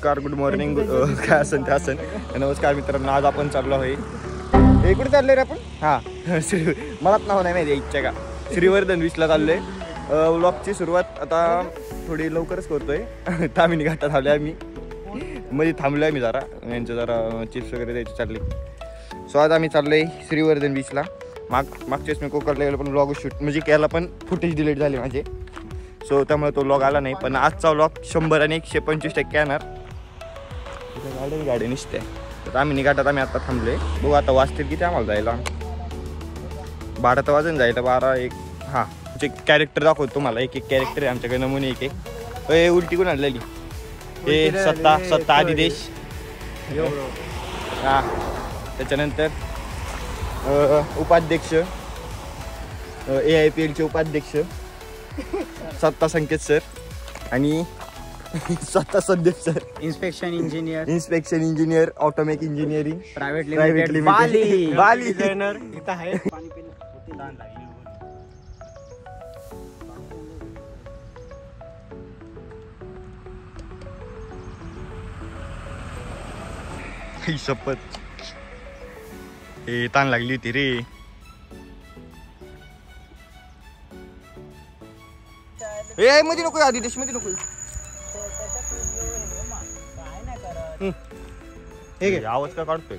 नमस्कार, good morning, काय असेल ते असेल. नमस्कार मित्रांनो, आज आपण चाललो आहे. हे कुठे चाललोय रे आपण? हां, मलाच नाव नाही माहिती इच्छा का. श्रीवर्धन बीचला चाललोय. व्लॉगची सुरुवात आता थोडी लवकरच करतोय. तामिनी घाटात आलोय आम्ही. मध्ये थांबलोय मी जरा, यांचं जरा चिप्स वगैरे द्यायचे चालले. सो आज आम्ही चाललोय श्रीवर्धन बीचला. मागच्या वेळेस मी कोकणला गेलो पण व्लॉग शूट म्हणजे केला पण फुटेज डिलीट झाले माझे. सो त्यामुळे तो व्लॉग आला नाही. पण आजचा व्लॉग 100 आणि 125% येणार. गाडी निसते तर आम्ही घाटात आम्ही आता थांबलोय. बघू आता वाजतील किती आम्हाला जायला. 12 तर वाजून जायला, 12 1. हां, जे कॅरेक्टर दाखवतो तुम्हाला. एक एक कॅरेक्टर आहे आमच्याकडे, नमुने एक एक. उलटी कोण आणलेली हे सत्ता आदिदेश. हां, त्याच्यानंतर उपाध्यक्ष, AIPLचे उपाध्यक्ष सत्ता संकेत सर आणि स्वतः Sandeep sir. Inspection engineer Automec engineering private limited बाली डिझायनर इथं आहे. शपथ हे ताण लागली होती रे. ए मध्ये नको, आदिदेश मध्ये नको. आवाज का काढतोय?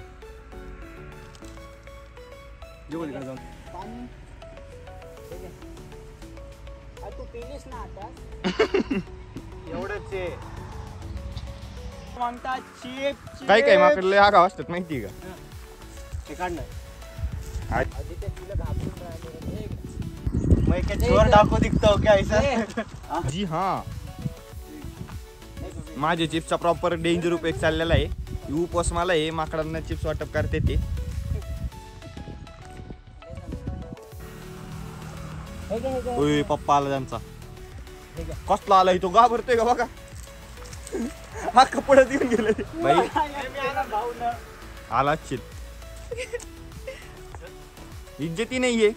एवढंच काय काय माकडले हा गाव असतात माहिती का? जी हाँ, माझे चिप्सचा प्रॉपर डेंजर उपयोग चाललेला आहे. उपवास मला आहे, माकडांना चिप्स वाटप करते ते. पप्पा आला त्यांचा. कसला आलाय तो, घाबरतोय का बघा. हा कपड्यात येऊन गेले भाई. आला इज्जती नाहीये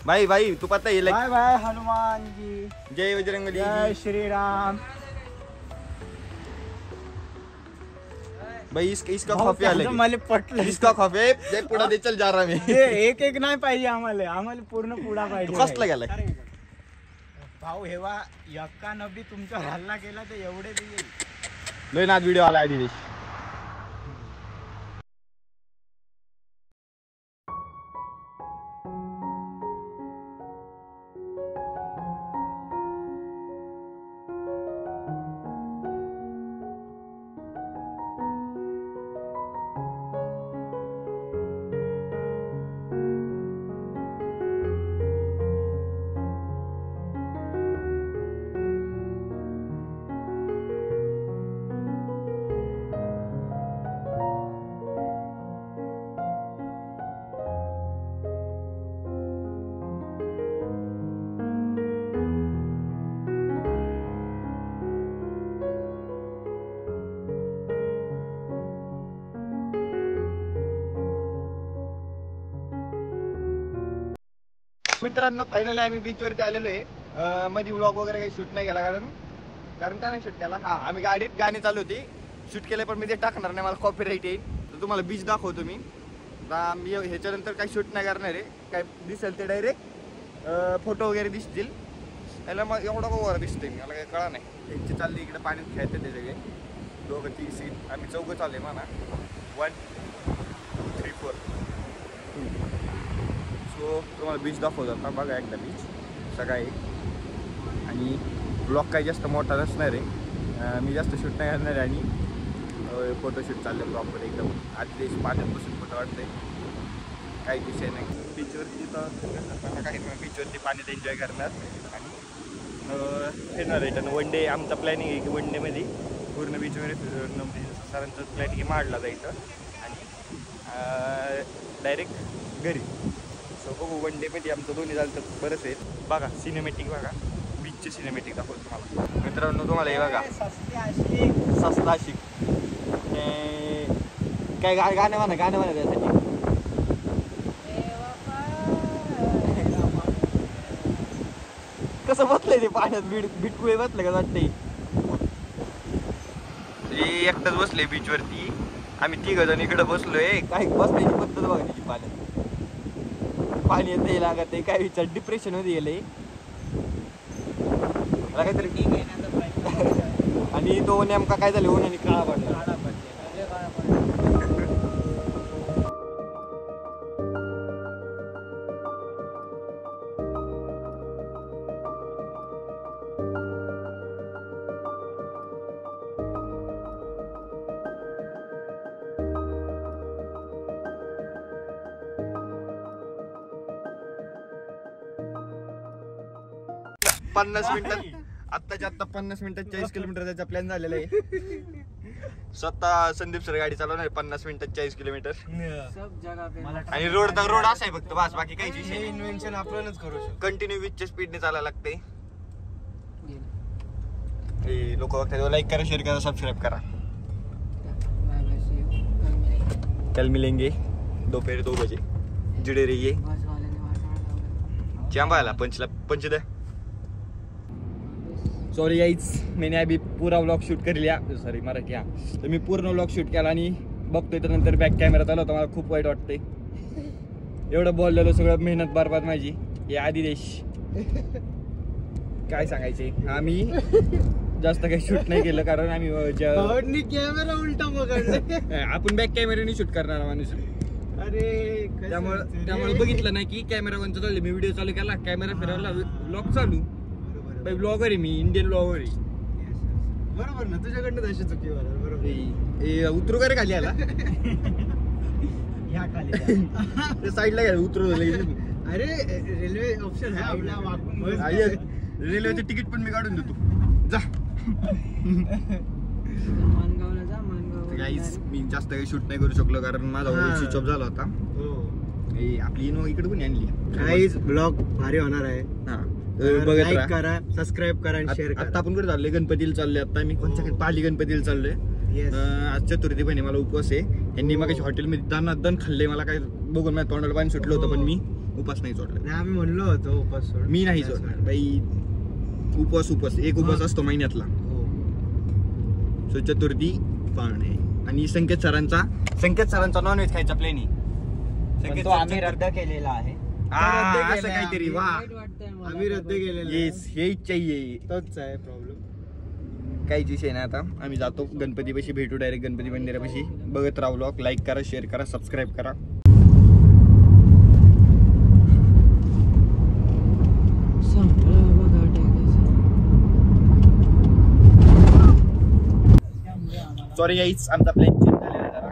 भाई. भाई तू पता है बाय बाय हनुमान जी, जय बजरंगबली, जय श्री राम. भाई इसका खफे आले, मला पटलं. इसका खफे जय पुढा दे, चल जा रहा मैं. एक एक नाही पाहिजे आम्हाला पूर्ण पुढा पाहिजे. कसला गेलाय भाऊ हेवा यक्का नबी तुमचा हल्ला केला तर एवढे बी लय नाद व्हिडिओ आला आदिदेश. मित्रांनो फायनली आम्ही बीच वरती आलेलो आहे. मध्ये व्लॉग वगैरे काही शूट नाही केला कारण काय नाही शूट केला. हा, आम्ही गाडीत गाणी चालू होती, शूट केले पण मी ते टाकणार नाही, मला कॉपीराईट येईल. तर तुम्हाला बीच दाखवतो मी. मी ह्याच्यानंतर काही शूट नाही करणार आहे. काय दिसेल ते डायरेक्ट फोटो वगैरे दिसतील. याला मग एवढं ओव्हर दिसतंय मला काही कळा नाही. त्यांची चालली इकडे पाण्यात खेळते ते सगळे. 2 3 सीट आम्ही 4 चालले म्हणा. 1 2 3 4. सो तुम्हाला बीच दाखवतो आता. बघा एकदा बीच सकाळी. आणि ब्लॉग काही जास्त मोठा नसणार आहे. मी जास्त शूट नाही करणार आहे. आणि फोटोशूट चाललं प्रॉपर एकदम. आधी पाण्यात बसून फोटो वाटतंय, काही विषय नाही. बीचवरती तर काही बीचवरती पाण्यात एन्जॉय करणार आणि फिरणार आहे. त्यानं 1 डे आमचा प्लॅनिंग आहे की 1 डेमध्ये पूर्ण बीचमध्ये सरांचं प्लॅनिंग आहे माडला जायचं आणि डायरेक्ट घरी. सो बघू 1 डेमध्ये आमचं दोन्ही झालं तर बरंच आहे. बघा सिनेमॅटिक, बघा बीचचे सिनेमॅटिक दाखवतो तुम्हाला. मित्रांनो तुम्हाला हे बघा सस्ता शिक काय गाणं म्हणा त्यासाठी. कसं बसलंय ते पाण्यात, बिटकुळे बसलं का वाटतंय. एकटाच बसले बीच वरती. आम्ही 3 जण इकडे बसलोय. काय बसण्याची पद्धत बघा त्याची. पाणी येते लागत आहे काय विचार डिप्रेशन मध्ये गेले काहीतरी. आणि तो नेमका काय झालं ऊन आणि काळा पडला. पन्नास मिनिटात आत्ताच्या आत्ता 50 मिनिटात 40 किलोमीटर जायचा प्लॅन झालेला आहे. स्वतः संदीप सर गाडी चालवणार 50 मिनिटात 40 किलोमीटर. आणि रोड असा आहे फक्त बस बाकी काहीच विषय नाही. इन्व्हेन्शन आपणच करू शकतो. कंटिन्यू वीसच्या स्पीडने चालायला लागते. लोक बघतात लाईक करा शेअर करा सबस्क्राईब करा. कल मिलेंगे दोपहर 2 बजे. जुड़े रहिए. चांबाला पंच द्या. सॉरी गाईज मैंने अभी पूरा व्लॉग शूट कर लिया. सॉरी मराठी. हां तर मी पूर्ण व्लॉग शूट केला आणि बघतोय तर नंतर बॅक कॅमेरा चालू होता. मला खूप वाईट वाटतंय. एवढं बोललेलो सगळं मेहनत बरबाद माझी. हे आदिदेश काय सांगायचे. आम्ही जास्त काही शूट नाही केलं कारण आम्ही कॅमेरा उलटा पकडले. आपण बॅक कॅमेऱ्याने शूट करणारा माणूस. अरे त्यामुळे बघितलं नाही की कॅमेरा कोणता चालू. मी व्हिडिओ चालू केला कॅमेरा फिरवला व्लॉग चालू. ब्लॉगर आहे मी इंडियन ब्लॉगर आहे. बरोबर ना तुझ्याकडनं तशी चुकी बरोबर. उतरू का रे खाली आला. ह्या खाली साईडला घ्या उतरू. अरे रेल्वे ऑप्शन आहे आपला वाकून. रेल्वेचं तिकीट पण मी काढून देतो जा. मानगावला जा. मानगाव गाईस मी जास्त काही शूट नाही करू शकलो कारण माझा मोबाईल स्विच ऑफ झाला होता. आपली इनो इकडे कोणी आणली. गाईस ब्लॉग भारी होणार आहे. बघत करा सबस्क्राईब करा आणि शेअर करा. आता आपण कुठे चाललोय गणपतीला चाललोय. आता मी कोणत्या पाली गणपतीला चाललोय. आज चतुर्थी पण मला उपवास आहे. यांनी मग हॉटेलमध्ये दण खाल्ले. मला काय बघून माझ्या तोंडाला पाणी सुटलं होतं पण मी उपास नाही सोडलं. आम्ही म्हणलो होतो उपास सोड. मी नाही सोडणार बाई. उपवास एक उपवास असतो महिन्यातला. सो चतुर्थी पाळणे. आणि संकेत सरांचा नॉनव्हेज खायचा प्लॅन आहे. आम्ही रद्द केलेला आहे. असं काहीतरी वा आम्ही रद्द केलेला. येस हे इच्छा आहे. तोच आहे प्रॉब्लेम. काहीच विषय नाही. आता आम्ही जातो गणपतीपाशी भेटू डायरेक्ट गणपती मंदिरापाशी. बघत राहू व्लॉग. लाईक करा शेअर करा सबस्क्राईब करा. सॉरी गाईज आमचा प्लॅन चेंज झालेला जरा.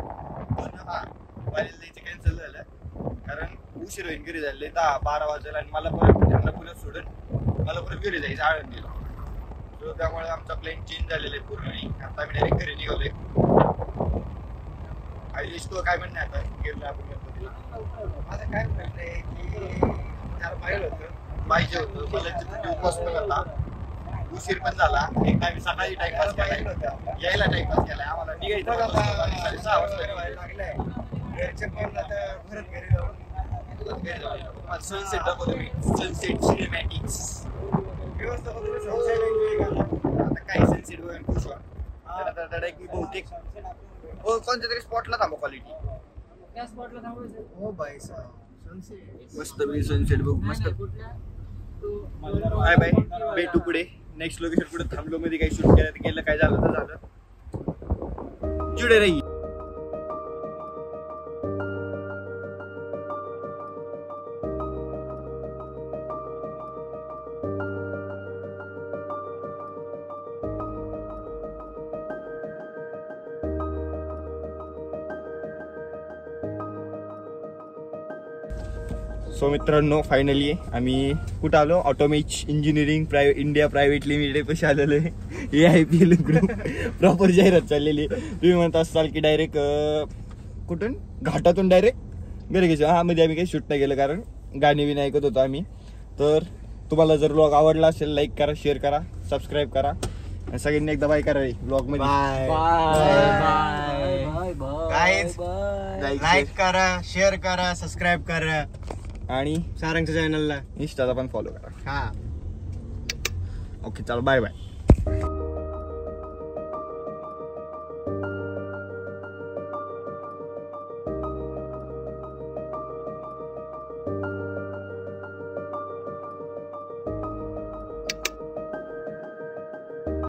कॉलेज जायचं कॅन्सल झालं कारण उशीर होईल घरी झाले 10-12 वाजेला. आणि मला परत त्यांना पुण्यात सोडून मला परत घरी जायचं आळंदीला. सो त्यामुळे आमचा प्लॅन चेंज झालेला आहे पूर्ण. आता आम्ही डायरेक्ट घरी निघालोय. आयुष तो काय म्हणणे आता गेलो आपण गणपतीला. माझं काय म्हणणं आहे की त्याला पाहिजे होतं मला उपवास पण होता. उशीर पण झाला. एकदा आम्ही सकाळी टाइमपास केला यायला टाइमपास केलाय. आम्हाला निघायचं 6 वाजता. सनसेट दाखवतो मी. Sunset cinematics. आता काय सनसेट वगैरे खुश व्हा. बहुतेक कोणत्या तरी स्पॉटला थांबा. क्वालिटी मस्त मी सनसेट बघू मस्त. बाय बाय भेटू पुढे नेक्स्ट लोकेशन. पुढे थांबलो मध्ये काही शूट केलं काय झालं तर झालं. जुडे रही. सो मित्रांनो फायनली आम्ही कुठं आलो. ऑटोमेच इंजिनिअरिंग इंडिया प्रायव्हेट लिमिटेड पैसे आलेलो आहे. AIPL ग्रुप प्रॉपर जाहिरात चाललेली. तुम्ही म्हणत असाल की डायरेक्ट कुठून घाटातून डायरेक्ट घरी घ्यायचं. हा मध्ये आम्ही काही शूट नाही केलं कारण गाणी बिणी ऐकत होतो आम्ही. तर तुम्हाला जर ब्लॉग आवडला असेल लाईक करा शेअर करा सबस्क्राईब करा. सगळ्यांनी एकदा बाय करा ब्लॉग मध्ये. लाईक करा शेअर करा सबस्क्राईब करा. आणि सारंगच्या चॅनलला इंस्टाला पण फॉलो करा. हा ओके चला बाय बाय.